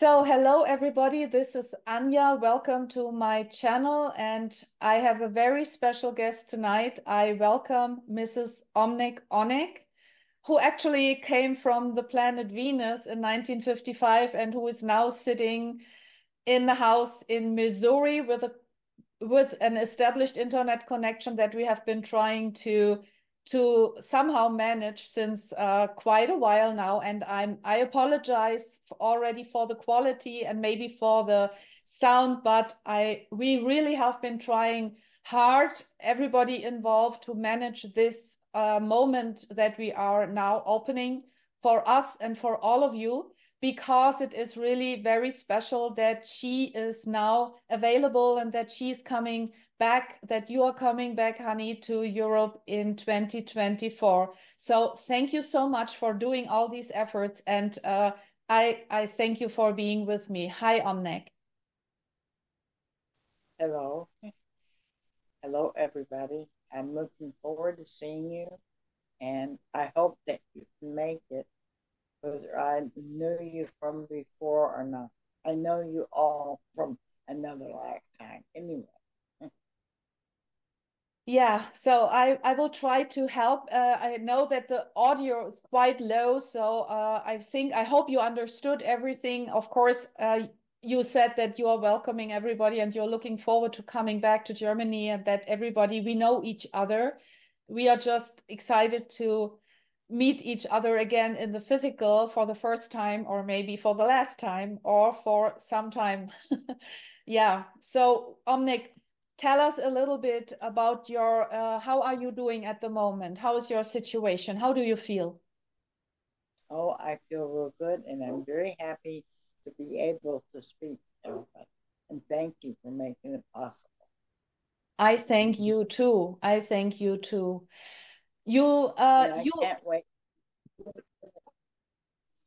So, hello everybody. This is Anja. Welcome to my channel, and I have a very special guest tonight. I welcome Mrs. Omnec Onec, who actually came from the planet Venus in 1955 and who is now sitting in the house in Missouri with an established internet connection that we have been trying to somehow manage since quite a while now. And I apologize already for the quality and maybe for the sound, but we really have been trying hard, everybody involved, to manage this moment that we are now opening for us and for all of you, because it is really very special that she is now available and that she's coming back, that you are coming back, honey, to Europe in 2024. So thank you so much for doing all these efforts, and I thank you for being with me. Hi, Omnec. Hello. Hello, everybody. I'm looking forward to seeing you, and I hope that you can make it, whether I knew you from before or not. I know you all from another lifetime anyway. Yeah, so I will try to help. I know that the audio is quite low, so I hope you understood everything. Of course, you said that you are welcoming everybody and you're looking forward to coming back to Germany, and that everybody, we know each other. We are just excited to meet each other again in the physical for the first time, or maybe for the last time, or for some time. Yeah, so Omnic, tell us a little bit about your, how are you doing at the moment? How is your situation? How do you feel? Oh, I feel real good, and I'm very happy to be able to speak to everybody. And thank you for making it possible. I thank you too. I thank you too. And I You, can't wait.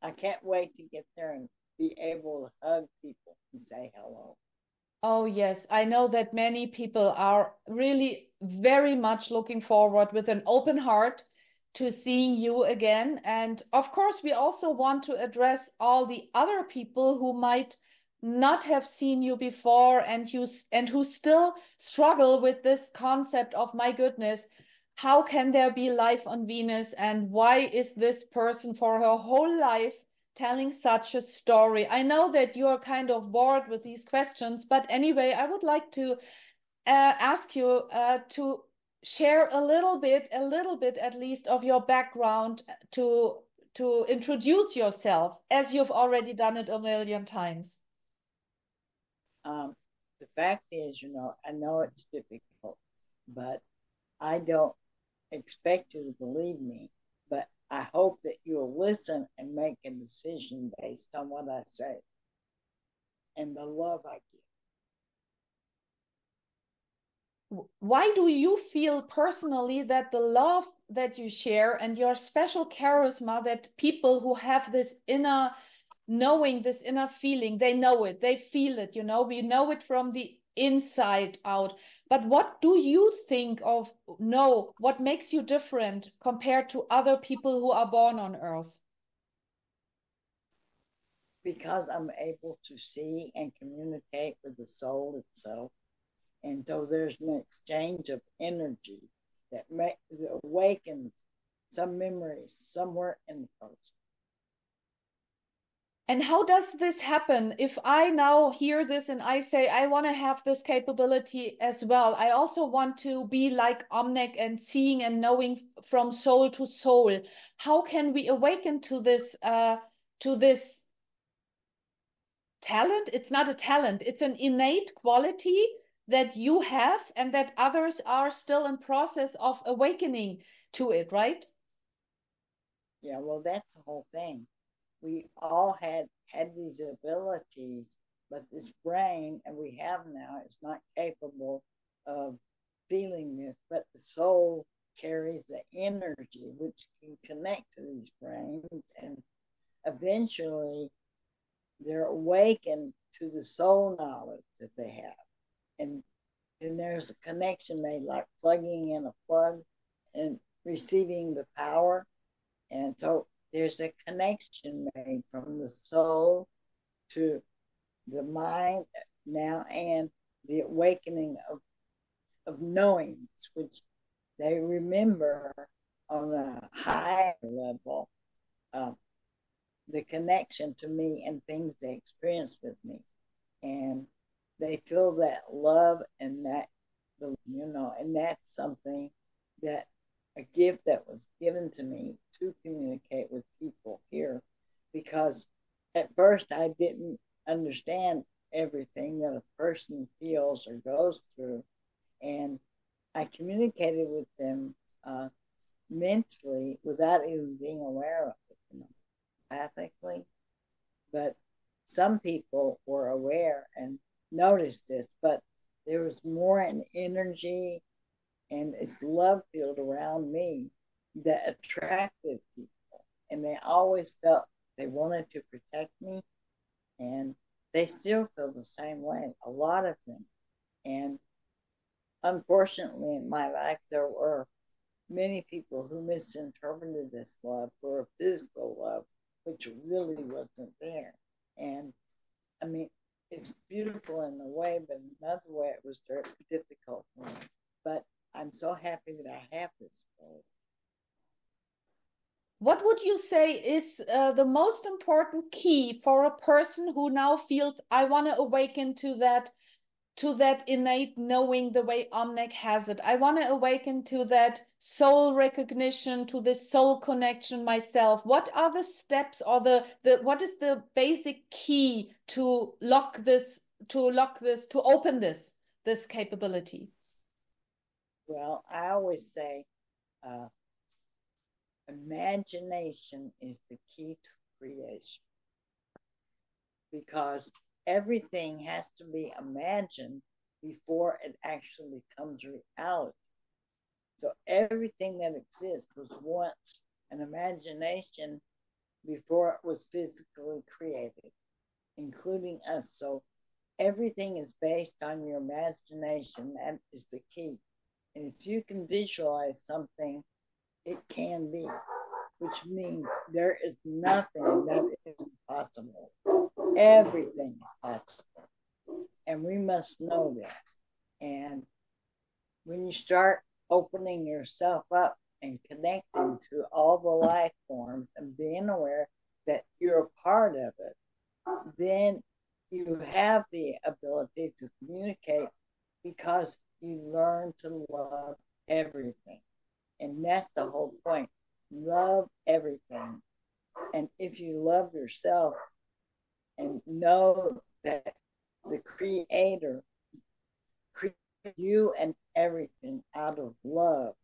I can't wait to get there and be able to hug people and say hello. oh yes, I know that many people are really very much looking forward with an open heart to seeing you again. And of course, we also want to address all the other people who might not have seen you before, and who still struggle with this concept of, my goodness, how can there be life on Venus, and why is this person for her whole life telling such a story? I know that you are kind of bored with these questions, but anyway, I would like to ask you to share a little bit at least of your background, to introduce yourself, as you've already done it a million times. Um, the fact is, I know it's difficult, but I don't expect you to believe me, but I hope that you'll listen and make a decision based on what I say and the love I give. Why do you feel personally that the love that you share and your special charisma, that people who have this inner knowing, this inner feeling, they know it, they feel it, we know it from the inside out. But what do you think of, no, what makes you different compared to other people who are born on Earth? Because I'm able to see and communicate with the soul itself. And so there's an exchange of energy that awakens some memories somewhere in the person. And how does this happen? If I now hear this and I say, I want to have this capability as well, I also want to be like Omnec and seeing and knowing from soul to soul. How can we awaken to this talent? It's not a talent, it's an innate quality that you have and that others are still in process of awakening to it, right? Yeah, well, that's the whole thing. We all had these abilities, but this brain and we have now is not capable of feeling this, but the soul carries the energy which can connect to these brains, and eventually they're awakened to the soul knowledge that they have. And then there's a connection made, like plugging in a plug and receiving the power. And so there's a connection made from the soul to the mind now and the awakening of knowings, which they remember on a higher level, the connection to me and things they experienced with me. And they feel that love and that, and that's something that a gift that was given to me to communicate with people here, because at first I didn't understand everything that a person feels or goes through, and I communicated with them mentally without even being aware of it, ethically. But some people were aware and noticed this, but there was more an energy and this love field around me that attracted people, and they always felt they wanted to protect me, and they still feel the same way, a lot of them. And unfortunately, in my life, there were many people who misinterpreted this love for a physical love, which really wasn't there. And I mean, it's beautiful in a way, but in another way, it was very difficult for me. But I'm so happy that I have this ability. What would you say is the most important key for a person who now feels, I want to awaken to that innate knowing the way Omnec has it? I want to awaken to that soul recognition, to this soul connection myself. What are the steps, or what is the basic key to open this capability? Well, I always say imagination is the key to creation, because everything has to be imagined before it actually becomes reality. So everything that exists was once an imagination before it was physically created, including us. So everything is based on your imagination. That is the key. And if you can visualize something, it can be, which means there is nothing that is impossible. Everything is possible. And we must know that. And when you start opening yourself up and connecting to all the life forms and being aware that you're a part of it, then you have the ability to communicate, because you learn to love everything. And that's the whole point. Love everything. And if you love yourself and know that the Creator created you and everything out of love,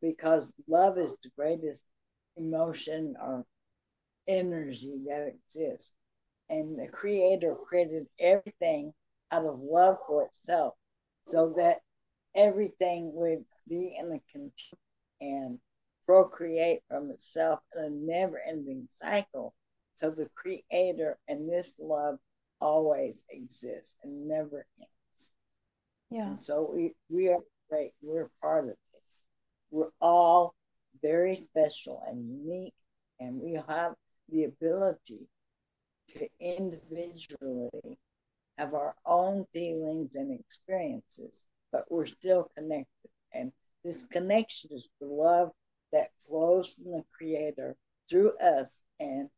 because love is the greatest emotion or energy that exists. And the Creator created everything out of love for itself, so that everything would be in a continuum and procreate from itself in a never-ending cycle. So the Creator and this love always exists and never ends. Yeah. And so we are great. We're part of this. We're all very special and unique, and we have the ability to individually have our own feelings and experiences, but we're still connected. And this connection is the love that flows from the Creator through us and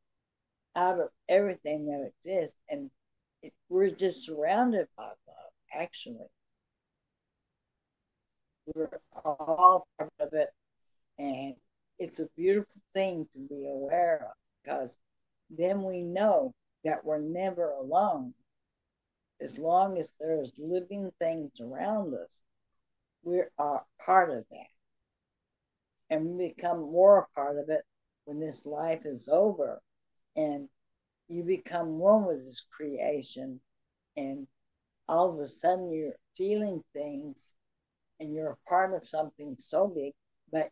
out of everything that exists. And we're just surrounded by love, actually. We're all part of it. And it's a beautiful thing to be aware of, because then we know that we're never alone. As long as there's living things around us, we are part of that. And we become more a part of it when this life is over, and you become one with this creation, and all of a sudden you're feeling things and you're a part of something so big, but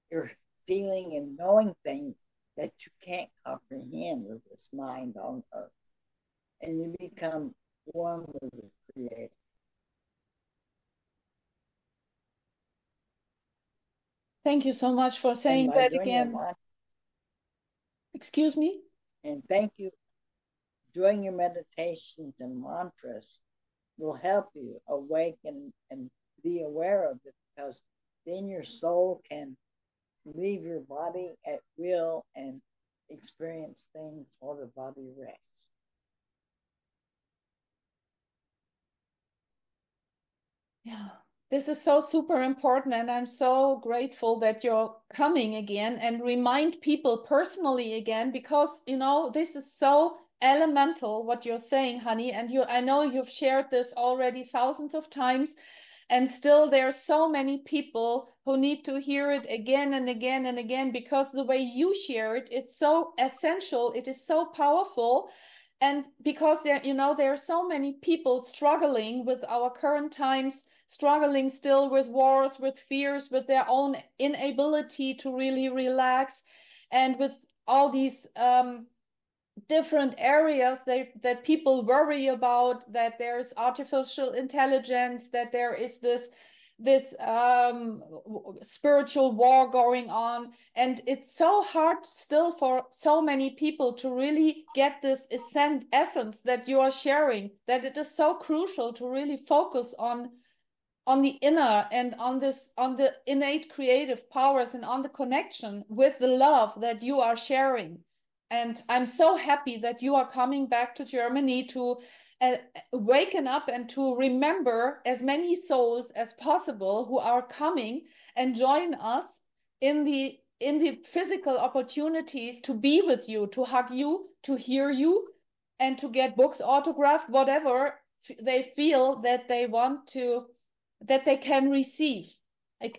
you're feeling and knowing things that you can't comprehend with this mind on earth. And you become one with the Creator. Thank you so much for saying that again. Excuse me? And thank you doing your meditations and mantras will help you awaken and be aware of it, because then your soul can leave your body at will and experience things while the body rests. Yeah, this is so super important, and I'm so grateful that you're coming again and remind people personally again, because this is so elemental what you're saying, honey. And I know you've shared this already thousands of times, and still there are so many people who need to hear it again and again and again, because the way you share it, it's so essential, it is so powerful. And because there are so many people struggling with our current times, struggling still with wars, with fears, with their own inability to really relax, and with all these different areas that people worry about, that there's artificial intelligence, that there is this spiritual war going on. And it's so hard still for so many people to really get this essence that you are sharing, that it is so crucial to really focus on the inner, and on the innate creative powers, and on the connection with the love that you are sharing. And I'm so happy that you are coming back to Germany to waken up and to remember as many souls as possible who are coming and join us in the physical opportunities to be with you, to hug you, to hear you, and to get books autographed, whatever they feel that they want to, that they can receive.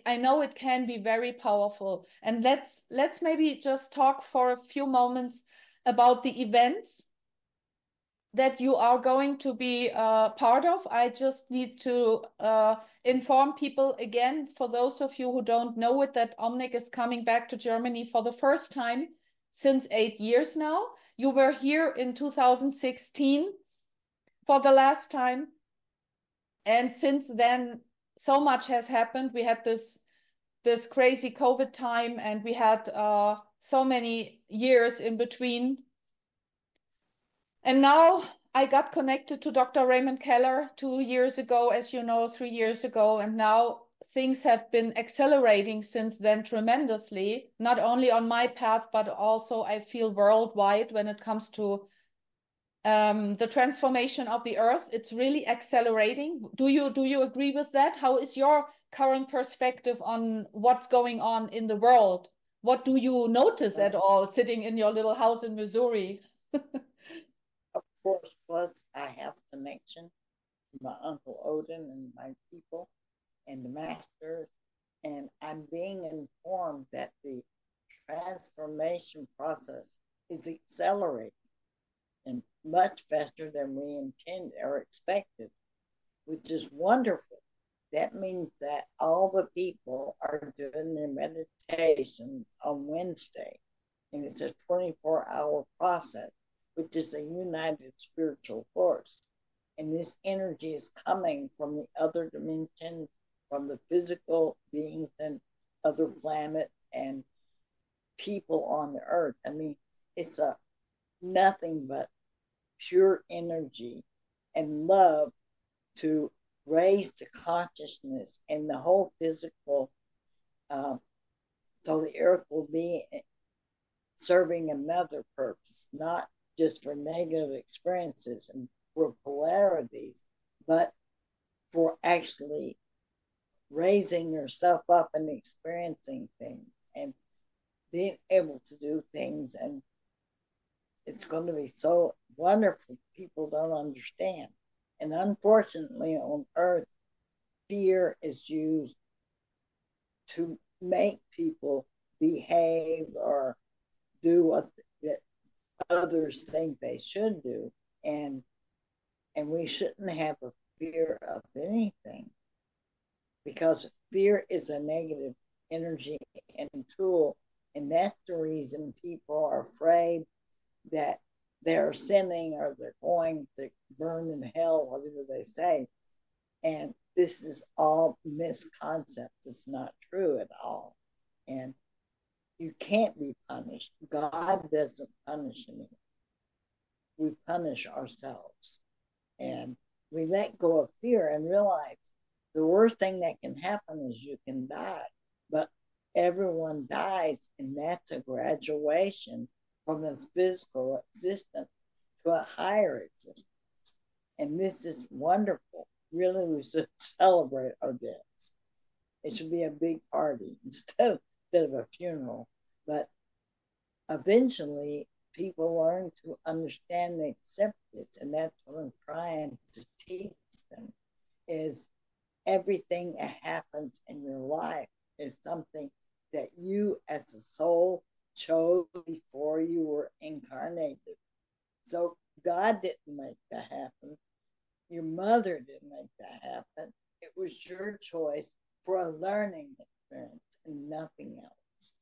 I know it can be very powerful. And let's maybe just talk for a few moments about the events that you are going to be part of. I just need to inform people again, for those of you who don't know it, that Omnec is coming back to Germany for the first time since 8 years now. You were here in 2016 for the last time. And since then, so much has happened. We had this crazy COVID time, and we had so many years in between. And now I got connected to Dr. Raymond Keller 2 years ago, as you know, 3 years ago. And now things have been accelerating since then tremendously, not only on my path, but also I feel worldwide when it comes to the transformation of the earth. It's really accelerating. Do you agree with that? How is your current perspective on what's going on in the world? What do you notice at all sitting in your little house in Missouri? Of course, plus I have connection to my Uncle Odin and my people and the masters, and I'm being informed that the transformation process is accelerating and much faster than we intended or expected, which is wonderful. That means that all the people are doing their meditation on Wednesday, and it's a 24-hour process, which is a united spiritual force. And this energy is coming from the other dimensions, from the physical beings and other planets and people on the earth. I mean, it's nothing but pure energy and love to raise the consciousness and the whole physical, so the earth will be serving another purpose, not just for negative experiences and for polarities, but for actually raising yourself up and experiencing things and being able to do things. And it's going to be so wonderful. People don't understand. And unfortunately, on earth, fear is used to make people behave or do what others think they should do. And we shouldn't have a fear of anything, because fear is a negative energy and tool. And that's the reason people are afraid that they're sinning or they're going to burn in hell, whatever they say. And this is all misconcept. It's not true at all. And you can't be punished. God doesn't punish anyone. we punish ourselves. And we let go of fear and realize the worst thing that can happen is you can die. But everyone dies, and that's a graduation from this physical existence to a higher existence. And this is wonderful. Really, we should celebrate our deaths. It should be a big party instead of a funeral. But eventually, people learn to understand and accept this, and that's what I'm trying to teach them, is everything that happens in your life is something that you as a soul chose before you were incarnated. So God didn't make that happen. Your mother didn't make that happen. It was your choice for a learning experience and nothing else.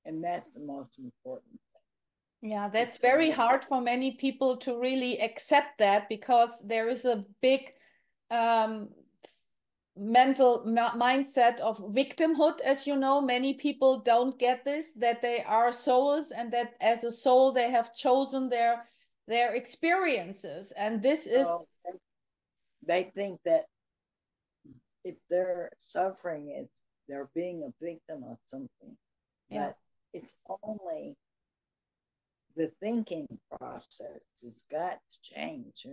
And that's the most important thing. Yeah, that's very hard for many people to really accept that, because there is a big mental mindset of victimhood. As you know, many people don't get this, that they are souls, and that as a soul they have chosen their experiences. And this is, they think that if they're suffering, it's they're being a victim of something. Yeah. But it's only the thinking process has got to change.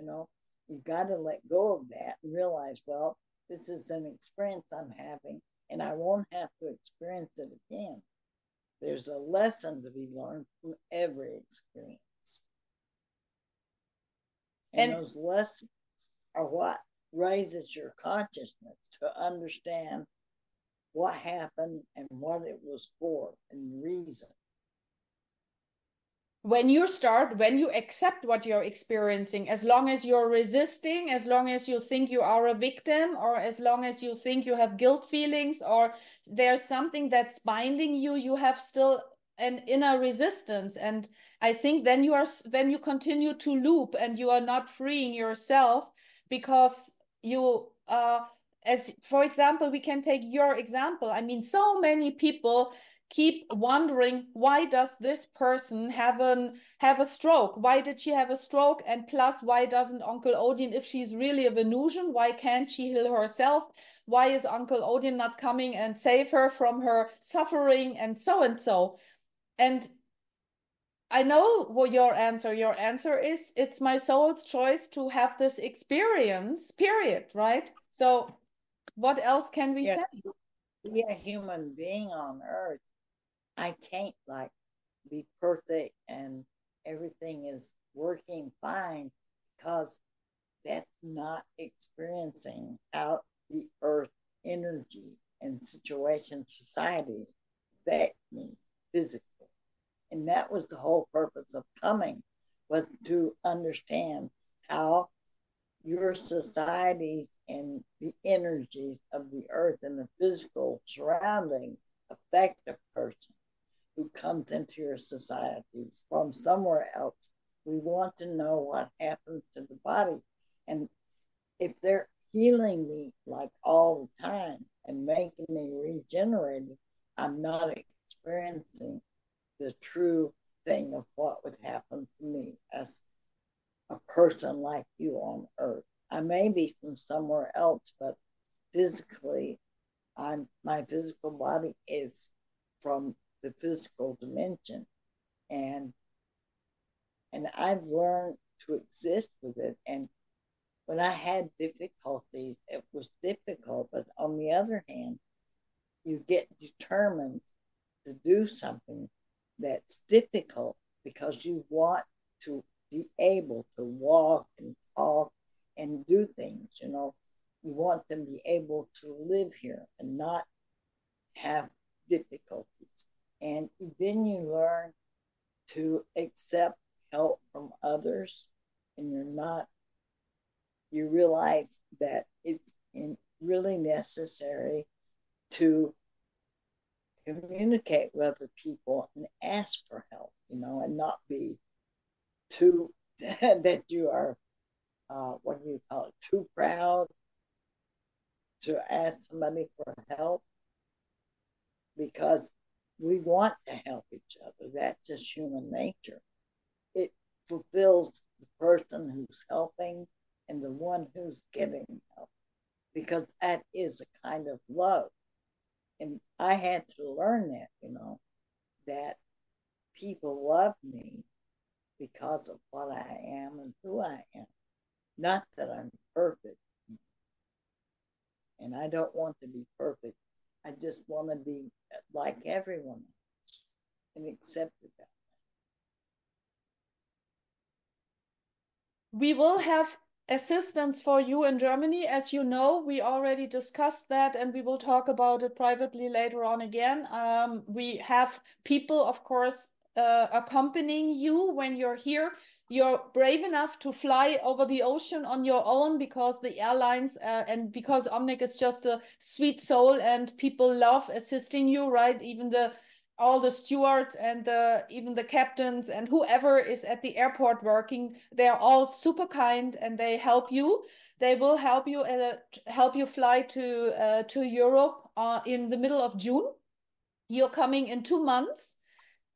You've got to let go of that and realize, well, this is an experience I'm having, and I won't have to experience it again. There's a lesson to be learned from every experience. And those lessons are what raises your consciousness to understand what happened and what it was for and the reason. When you accept what you're experiencing, as long as you're resisting, as long as you think you are a victim, or as long as you think you have guilt feelings, or there's something that's binding you, you have still an inner resistance. And I think then you continue to loop, and you are not freeing yourself, because you as for example, we can take your example. I mean, so many people keep wondering, why does this person have a stroke? Why did she have a stroke? And plus, why doesn't Uncle Odin, if she's really a Venusian, why can't she heal herself? Why is Uncle Odin not coming and save her from her suffering, and so and so? And I know what your answer is, it's my soul's choice to have this experience, period, right? So what else can we say? Be a human being on earth. I can't be perfect and everything is working fine, because that's not experiencing how the earth energy and situations, societies affect me physically. And that was the whole purpose of coming, was to understand how your societies and the energies of the earth and the physical surroundings affect a person who comes into your societies from somewhere else. We want to know what happens to the body. And if they're healing me all the time and making me regenerated, I'm not experiencing the true thing of what would happen to me as a person like you on earth. I may be from somewhere else, but physically, my physical body is from the physical dimension, and I've learned to exist with it. And when I had difficulties, it was difficult, but on the other hand, you get determined to do something that's difficult because you want to be able to walk and talk and do things. You want to be able to live here and not have difficulties. And then you learn to accept help from others, and you realize that it's really necessary to communicate with other people and ask for help, and not be too, that you are, what do you call it, too proud to ask somebody for help, because we want to help each other. That's just human nature. fulfills the person who's helping and the one who's giving help, because that is a kind of love. And I had to learn that, that people love me because of what I am and who I am. Not that I'm perfect. And I don't want to be perfect. I just want to be like everyone else and accepted that. We will have assistance for you in Germany. As you know, we already discussed that and we will talk about it privately later on again. We have people, of course, accompanying you when you're here. You're brave enough to fly over the ocean on your own because the airlines and because Omnec is just a sweet soul and people love assisting you, right? Even all the stewards and even the captains and whoever is at the airport working, they're all super kind and they help you. They will help you fly to Europe in the middle of June. You're coming in 2 months.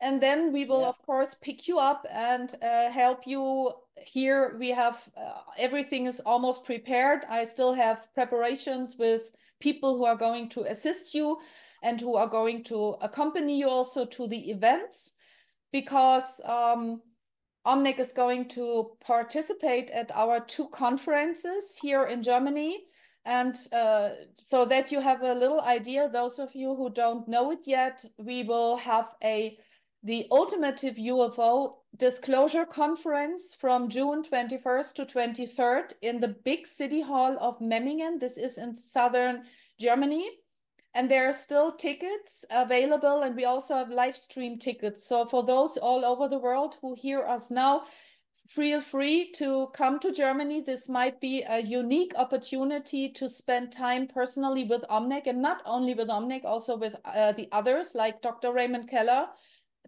And then we will, of course, pick you up and help you here. We have everything is almost prepared. I still have preparations with people who are going to assist you and who are going to accompany you also to the events, because Omnec is going to participate at our 2 conferences here in Germany. And so that you have a little idea, those of you who don't know it yet, we will have the Ultimative UFO Disclosure Conference from June 21st to 23rd in the big city hall of Memmingen. This is in southern Germany. And there are still tickets available, and we also have live stream tickets. So for those all over the world who hear us now, feel free to come to Germany. This might be a unique opportunity to spend time personally with Omnec, and not only with Omnec, also with the others like Dr. Raymond Keller.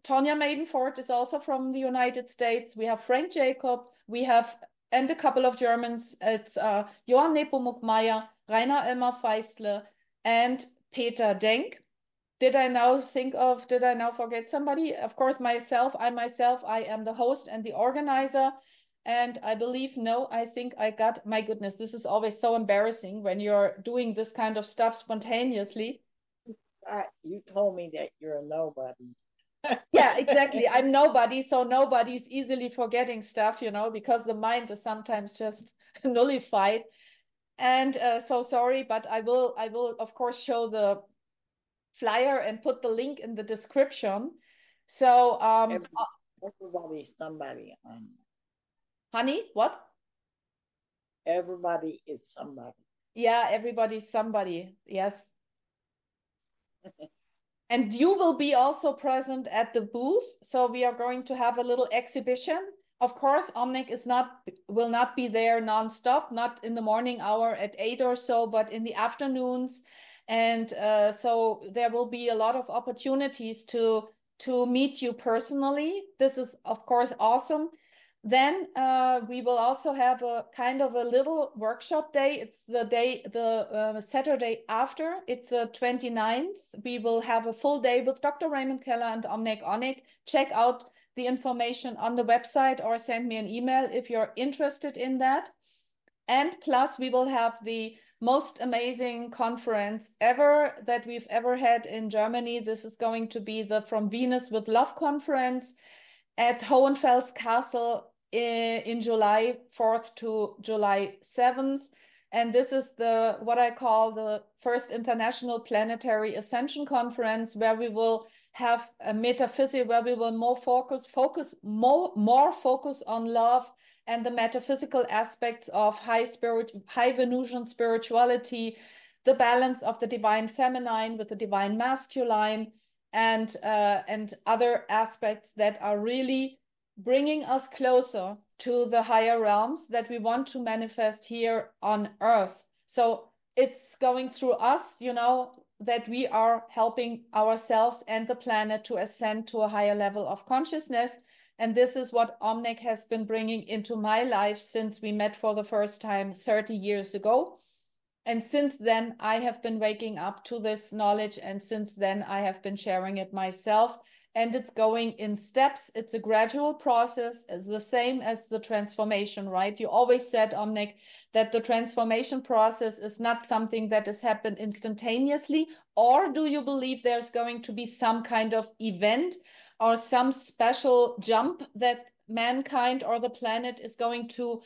Tonia Madenford is also from the United States. We have Frank Jacob. We have, and a couple of Germans. It's Johann Nepomuk Maier, Reiner Feistle, and Peter Denk. Did I now forget somebody? Of course, I am the host and the organizer. And I believe, no, I think I got, my goodness, this is always so embarrassing when you're doing this kind of stuff spontaneously. You told me that you're a nobody. Yeah, exactly. I'm nobody, so nobody's easily forgetting stuff, because the mind is sometimes just nullified. And so sorry, but I will, of course, show the flyer and put the link in the description. So, everybody's somebody. Honey, what? Everybody is somebody. Yeah, everybody's somebody. Yes. And you will be also present at the booth. So we are going to have a little exhibition. Of course, Omnec will not be there nonstop, not in the morning hour at 8 or so, but in the afternoons. And so there will be a lot of opportunities to meet you personally. This is, of course, awesome. Then we will also have a kind of a little workshop day. It's the Saturday after. It's the 29th. We will have a full day with Dr. Raymond Keller and Omnec Onec. Check out the information on the website or send me an email if you're interested in that. And plus, we will have the most amazing conference ever that we've ever had in Germany. This is going to be the From Venus with Love conference at Hohenfels Castle in July 4th to July 7th. And this is what I call the first International Planetary Ascension Conference, where we will have a metaphysics, where we will more focus on love and the metaphysical aspects of high Venusian spirituality, the balance of the divine feminine with the divine masculine, and other aspects that are really bringing us closer to the higher realms that we want to manifest here on Earth. So it's going through us, that we are helping ourselves and the planet to ascend to a higher level of consciousness. And this is what Omnec has been bringing into my life since we met for the first time 30 years ago. And since then, I have been waking up to this knowledge. And since then, I have been sharing it myself. and it's going in steps. It's a gradual process. It's the same as the transformation, right? You always said, Omnec, that the transformation process is not something that has happened instantaneously. Or do you believe there's going to be some kind of event or some special jump that mankind or the planet is going to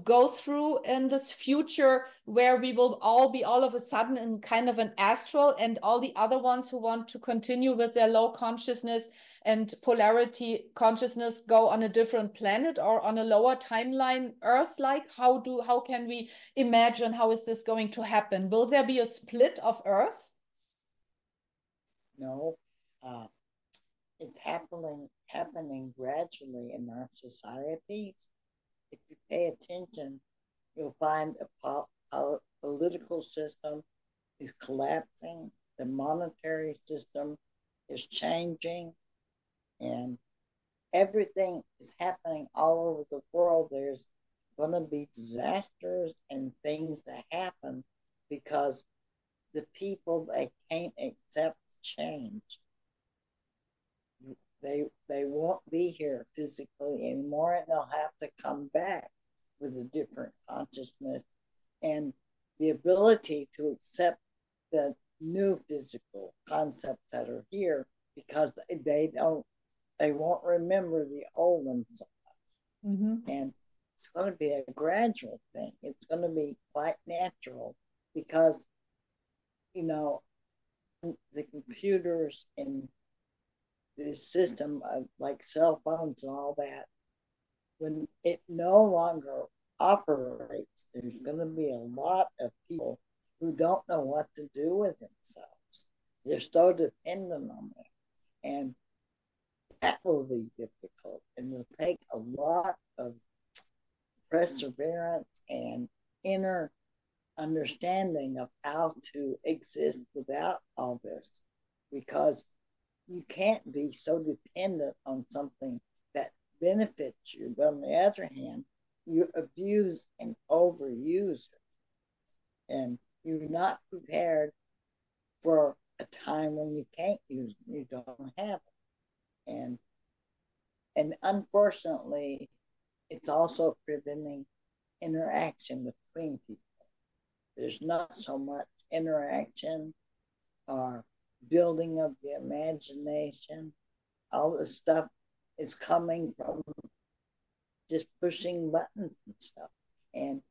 go through in this future, where we will all be all of a sudden in kind of an astral, and all the other ones who want to continue with their low consciousness and polarity consciousness go on a different planet or on a lower timeline, Earth? Like, how can we imagine, how is this going to happen? Will there be a split of Earth? No, it's happening gradually in our societies. If you pay attention, you'll find a political system is collapsing, the monetary system is changing, and everything is happening all over the world. There's going to be disasters and things that happen because the people, they can't accept change. They won't be here physically anymore, and they'll have to come back with a different consciousness and the ability to accept the new physical concepts that are here, because they won't remember the old ones so much. Mm-hmm. And it's going to be a gradual thing. It's going to be quite natural because, you know, the computers and this system of like cell phones and all that, when it no longer operates, there's going to be a lot of people who don't know what to do with themselves. They're so dependent on it. And that will be difficult. And it'll take a lot of perseverance and inner understanding of how to exist without all this, because you can't be so dependent on something that benefits you, but on the other hand, you abuse and overuse it, and you're not prepared for a time when you can't use it, you don't have it. And unfortunately, it's also preventing interaction between people. There's not so much interaction or building of the imagination. All this stuff is coming from just pushing buttons and stuff. And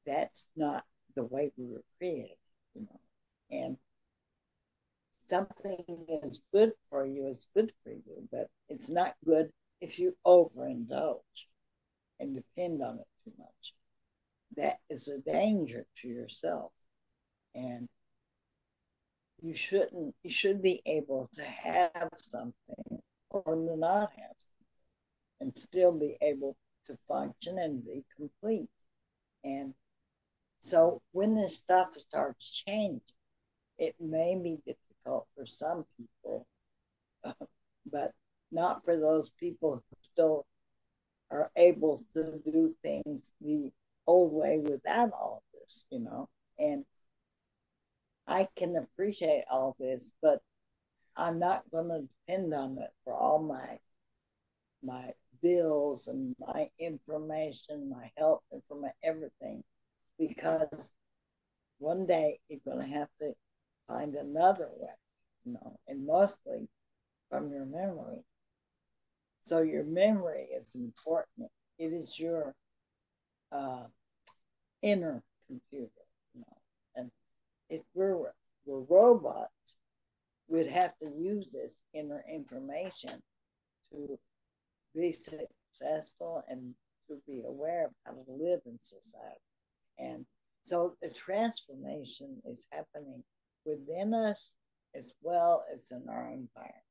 that's not the way we were created, you know. And something is good for you is good for you, but it's not good if you overindulge and depend on it too much. That is a danger to yourself. And you should be able to have something or to not have something and still be able to function and be complete. And so when this stuff starts changing, it may be difficult for some people, but not for those people who still are able to do things the old way without all this, you know. And I can appreciate all this, but I'm not going to depend on it for all my bills and my information, my health information, everything, because one day you're going to have to find another way, you know, and mostly from your memory. So your memory is important. It is your inner computer, you know. And if we're robots, we'd have to use this inner information to be successful and to be aware of how to live in society. And so the transformation is happening within us as well as in our environment.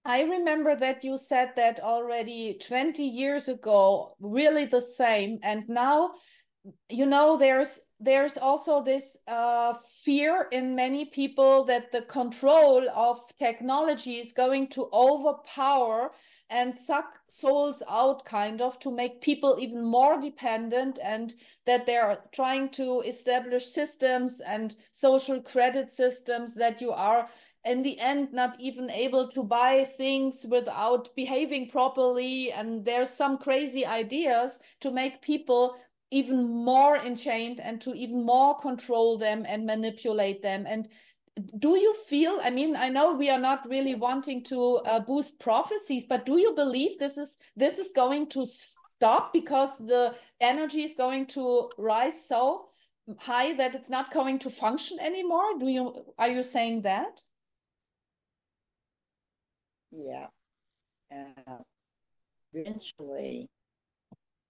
I remember that you said that already 20 years ago, really the same. And now, you know, there's also this fear in many people that the control of technology is going to overpower and suck souls out, kind of, to make people even more dependent, and that they're trying to establish systems and social credit systems that you are in the end not even able to buy things without behaving properly. And there's some crazy ideas to make people even more enchained and to even more control them and manipulate them. And do you feel, I mean, I know we are not really wanting to boost prophecies, but do you believe this is going to stop because the energy is going to rise so high that it's not going to function anymore? Are you saying that? Yeah. Eventually,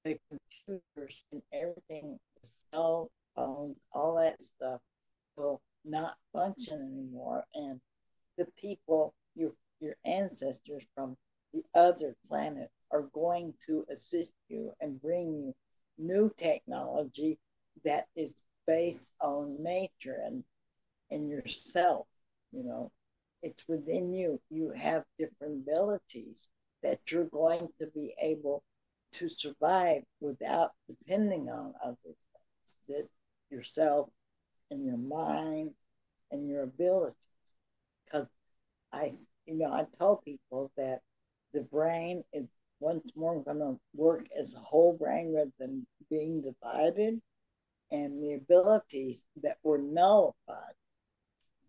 the computers and everything, the cell phones, all that stuff will not function anymore. And the people, your ancestors from the other planet, are going to assist you and bring you new technology that is based on nature and yourself. You know, it's within you. You have different abilities that you're going to be able to survive without depending on others. Just yourself and your mind and your abilities. Because I tell people that the brain is once more going to work as a whole brain rather than being divided, and the abilities that were nullified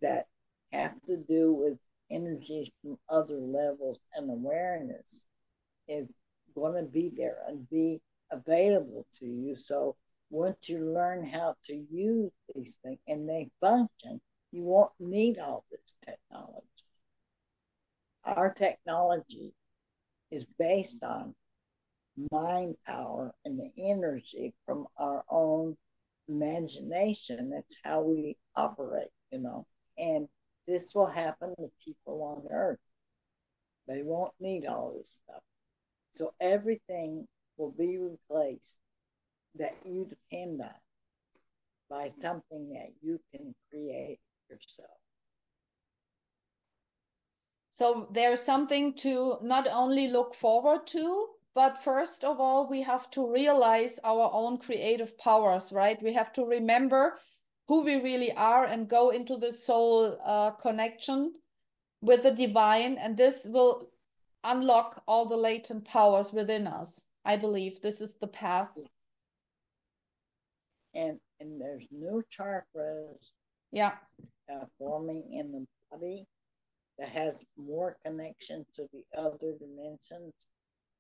that have to do with energies from other levels and awareness is going to be there and be available to you. So once you learn how to use these things and they function, you won't need all this technology. Our technology is based on mind power and the energy from our own imagination. That's how we operate, and this will happen to people on earth. They won't need all this stuff. So everything will be replaced that you depend on by something that you can create yourself. So there's something to not only look forward to, but first of all, we have to realize our own creative powers, right? We have to remember who we really are and go into the soul connection with the divine. And this will unlock all the latent powers within us. I believe this is the path. And there's new chakras forming in the body that has more connection to the other dimensions.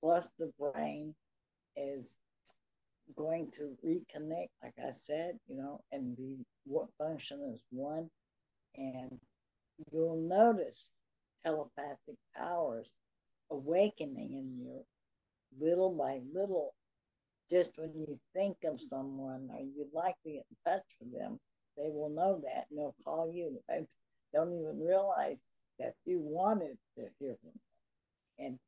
Plus the brain is going to reconnect, like I said, and be what function as one. And you'll notice telepathic powers awakening in you little by little. Just when you think of someone or you'd like to get in touch with them, they will know that and they'll call you. They don't even realize that you wanted to hear from them. And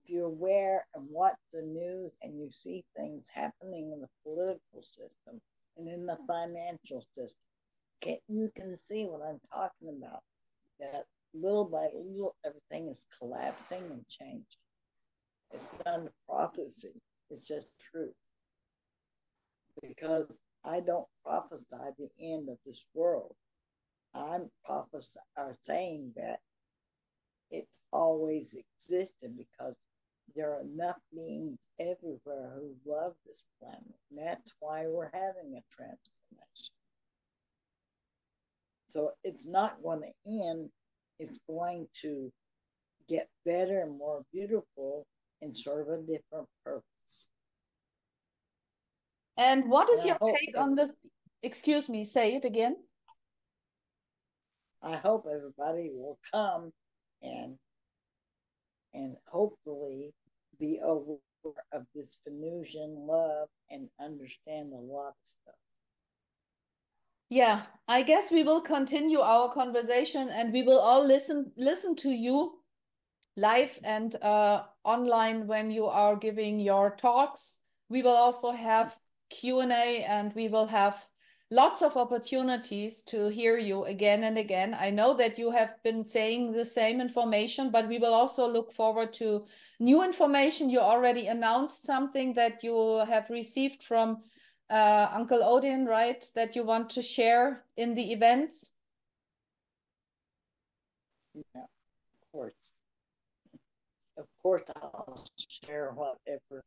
if you're aware and watch the news and you see things happening in the political system and in the financial system, you can see what I'm talking about. That little by little, everything is collapsing and changing. It's not a prophecy. It's just truth. Because I don't prophesy the end of this world. I'm saying that it's always existed because there are enough beings everywhere who love this planet. And that's why we're having a transformation. So it's not going to end. It's going to get better and more beautiful and serve a different purpose. And what is your take on this? Excuse me, say it again. I hope everybody will come and hopefully be aware of this Venusian love and understand a lot of stuff. Yeah, I guess we will continue our conversation and we will all listen to you live and online when you are giving your talks. We will also have Q&A and we will have lots of opportunities to hear you again and again. I know that you have been saying the same information, but we will also look forward to new information. You already announced something that you have received from Uncle Odin, right? That you want to share in the events? Yeah, of course. Of course, I'll share whatever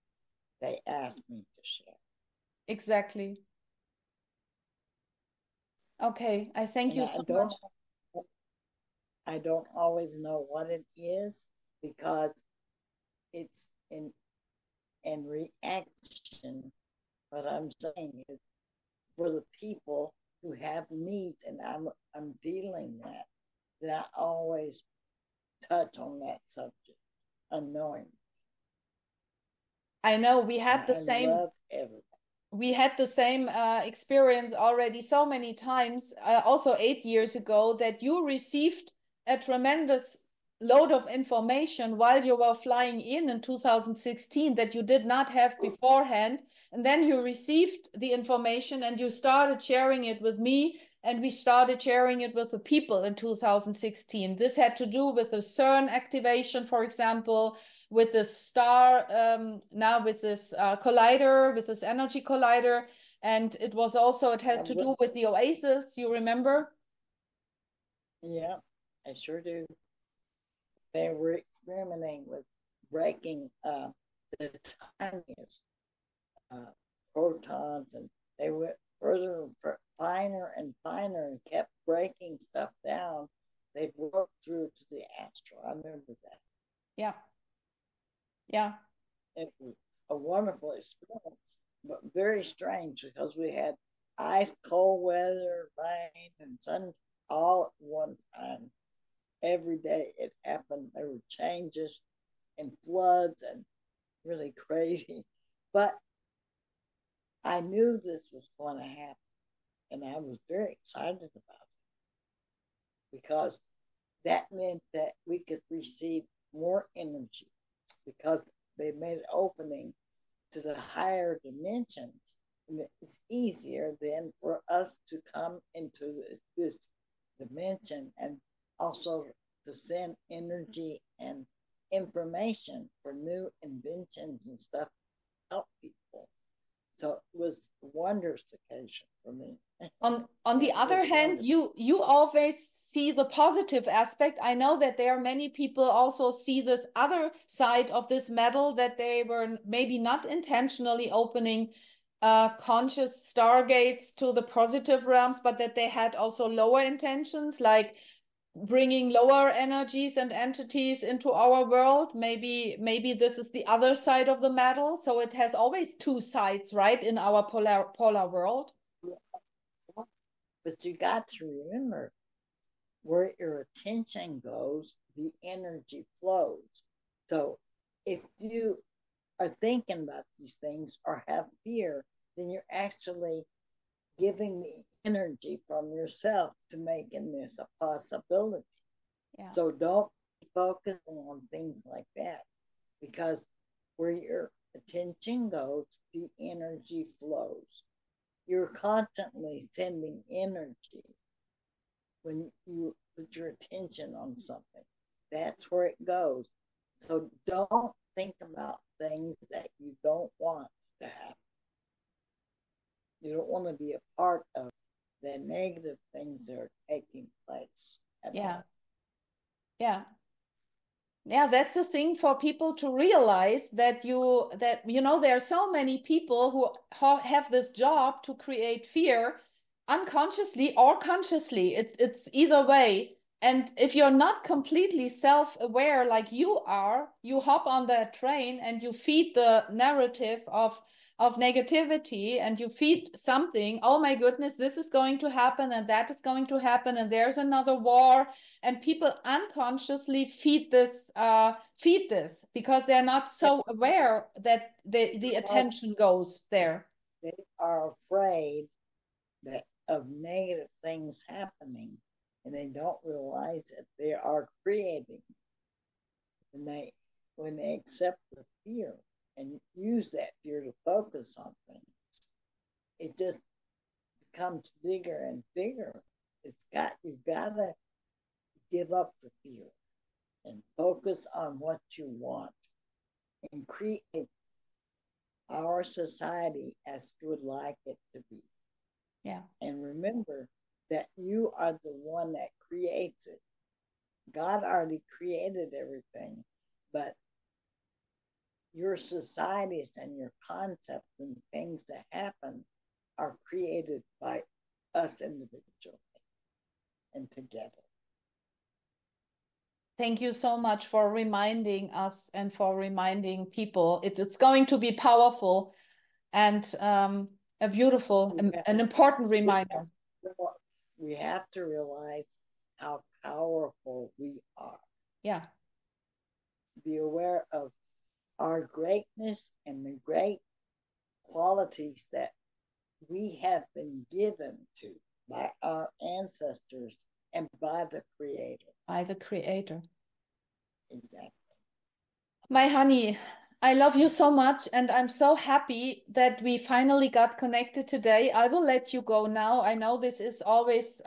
they ask me to share. Exactly. Okay, I thank And you so much. I don't always know what it is because it's in reaction. What I'm saying is for the people who have needs, and I'm feeling that I always touch on that subject unknowingly. I know And I love everybody. we had the same experience already so many times, also 8 years ago, that you received a tremendous load of information while you were flying in 2016 that you did not have beforehand. And then you received the information and you started sharing it with me, and we started sharing it with the people in 2016. This had to do with the CERN activation, for example, with this star, now with this collider, with this energy collider. And it was also, it had to do with the oasis, you remember? Yeah, I sure do. They were experimenting with breaking the tiniest uh, protons, and they went further, finer and finer, and kept breaking stuff down. They broke through to the astral. I remember that. Yeah. Yeah. It was a wonderful experience, but very strange because we had ice, cold weather, rain, and sun all at one time. Every day it happened. There were changes and floods and really crazy. But I knew this was going to happen, and I was very excited about it because that meant that we could receive more energy because they made an opening to the higher dimensions. And it's easier then for us to come into this dimension and also to send energy and information for new inventions and stuff to help people. So it was a wondrous occasion for me. On the other hand, you always see the positive aspect. I know that there are many people also see this other side of this medal, that they were maybe not intentionally opening conscious stargates to the positive realms, but that they had also lower intentions, like bringing lower energies and entities into our world. Maybe this is the other side of the medal. So it has always two sides, right, in our polar world. But you got to remember, where your attention goes, the energy flows. So if you are thinking about these things or have fear, then you're actually giving the energy from yourself to making this a possibility. Yeah. So don't focus on things like that, because where your attention goes, the energy flows. You're constantly sending energy when you put your attention on something. That's where it goes. So don't think about things that you don't want to happen. You don't want to be a part of the negative things that are taking place at Yeah. all. Yeah. Yeah, that's a thing for people to realize, that you know there are so many people who have this job to create fear unconsciously or consciously. It's either way. And if you're not completely self-aware like you are, you hop on that train and you feed the narrative of negativity, and you feed something. Oh my goodness, this is going to happen and that is going to happen and there's another war, and people unconsciously feed this because they're not so aware that the attention goes there. They are afraid that of negative things happening, and they don't realize that they are creating when they accept the fear and use that fear to focus on things. It just becomes bigger and bigger. You've got to give up the fear and focus on what you want and create our society as you would like it to be. Yeah. And remember that you are the one that creates it. God already created everything, but your societies and your concepts and things that happen are created by us individually and together. Thank you so much for reminding us and for reminding people. It's going to be powerful and a beautiful, an important reminder. We have to realize how powerful we are. Yeah. Be aware of our greatness and the great qualities that we have been given to by our ancestors and by the Creator. By the Creator. Exactly. My honey, I love you so much, and I'm so happy that we finally got connected today. I will let you go now. I know this is always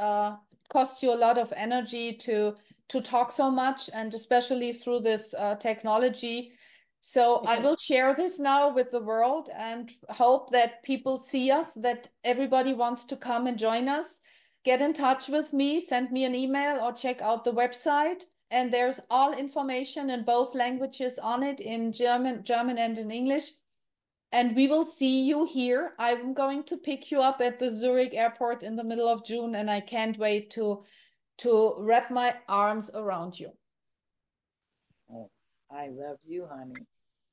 costs you a lot of energy to talk so much, and especially through this technology. So I will share this now with the world and hope that people see us, that everybody wants to come and join us. Get in touch with me, send me an email or check out the website. And there's all information in both languages on it, in German and in English. And we will see you here. I'm going to pick you up at the Zurich airport in the middle of June, and I can't wait to wrap my arms around you. Oh, I love you, honey.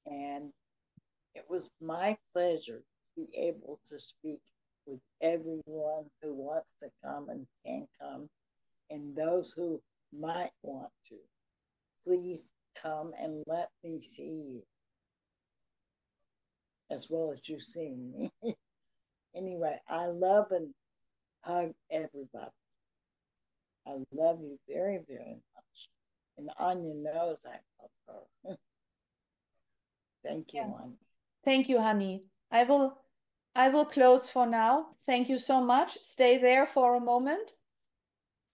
And it was my pleasure to be able to speak with everyone who wants to come and can come, and those who might want to. Please come and let me see you, as well as you seeing me. Anyway, I love and hug everybody. I love you very, very much. And Anja knows I love her. Thank you, Anja. Thank you, honey. I will close for now. Thank you so much. Stay there for a moment.